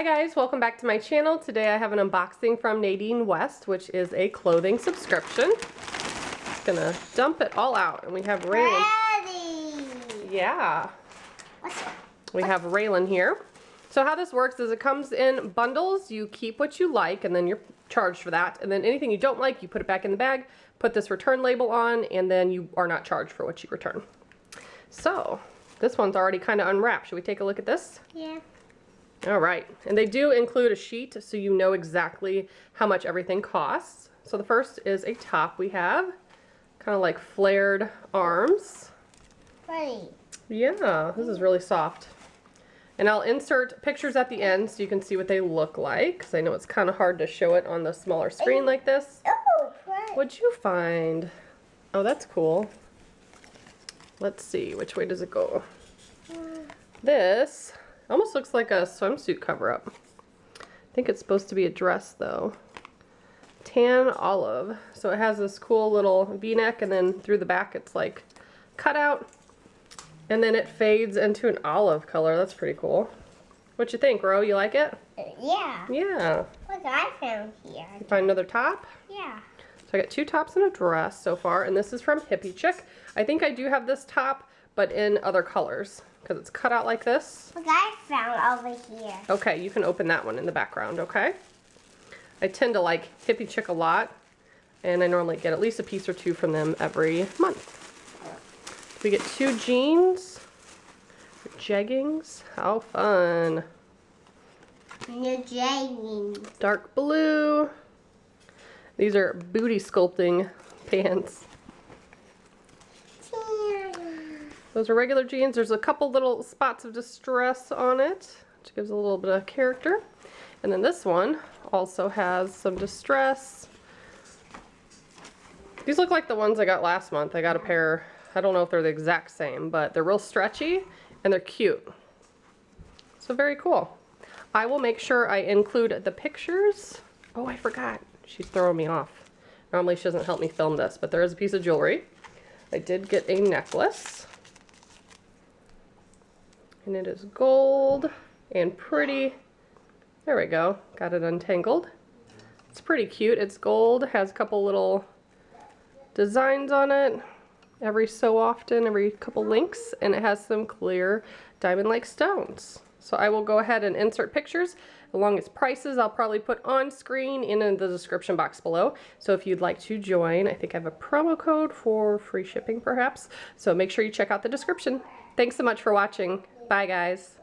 Hi guys, welcome back to my channel. Today I have an unboxing from Nadine West, which is a clothing subscription. Just gonna dump it all out, and we have Raylan. Yeah. We have Raylan here. So how this works is it comes in bundles. You keep what you like, and then you're charged for that. And then anything you don't like, you put it back in the bag, put this return label on, and then you are not charged for what you return. So this one's already kind of unwrapped. Should we take a look at this? Yeah. All right, and they do include a sheet so you know exactly how much everything costs. So the first is a top we have, kind of like flared arms. Pretty. Yeah, this is really soft. And I'll insert pictures at the end so you can see what they look like, because I know it's kind of hard to show it on the smaller screen like this. Oh, pretty. What'd you find? Oh, that's cool. Let's see, which way does it go? This almost looks like a swimsuit cover-up. I think it's supposed to be a dress though. Tan olive. So it has this cool little V-neck, and then through the back it's like cut out, and then it fades into an olive color. That's pretty cool. What you think, Ro? You like it? Yeah. Yeah. Look, I found here. You find another top? Yeah. So I got two tops and a dress so far, and this is from Hippie Chick. I think I do have this top, but in other colors, because it's cut out like this. Look, I found over here. Okay, you can open that one in the background, okay? I tend to like Hippie Chick a lot, and I normally get at least a piece or two from them every month. We get two jeans, jeggings. How fun. New jeggings. Dark blue. These are booty sculpting pants. Those are regular jeans. There's a couple little spots of distress on it, which gives a little bit of character. And then this one also has some distress. These look like the ones I got last month. I got a pair, I don't know if they're the exact same, but they're real stretchy and they're cute. So very cool. I will make sure I include the pictures. Oh, I forgot. She's throwing me off. Normally she doesn't help me film this, but there is a piece of jewelry. I did get a necklace. And it is gold and pretty. There we go. Got it untangled. It's pretty cute. It's gold. Has a couple little designs on it every so often, every couple links. And it has some clear diamond-like stones. So I will go ahead and insert pictures along its prices. I'll probably put on screen and in the description box below. So if you'd like to join, I think I have a promo code for free shipping perhaps. So make sure you check out the description. Thanks so much for watching. Bye guys.